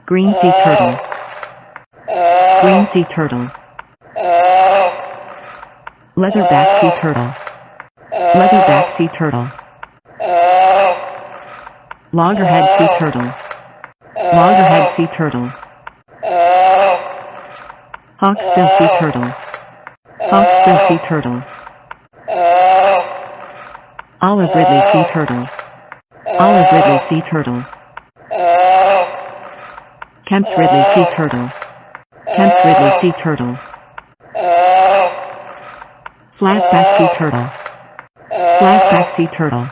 Green Sea Turtle. Green Sea Turtle. Leatherback Sea Turtle. Leatherback Sea Turtle. Loggerhead Sea Turtle. Loggerhead Sea Turtle. Hawksbill Sea Turtle. Hawksbill Sea Turtle. Olive Ridley Sea Turtle. Olive Ridley Sea Turtle. Kemp Ridley Sea Turtle. Kemp Ridley Sea Turtle. Flatback Sea Turtle. Flatback Sea Turtle.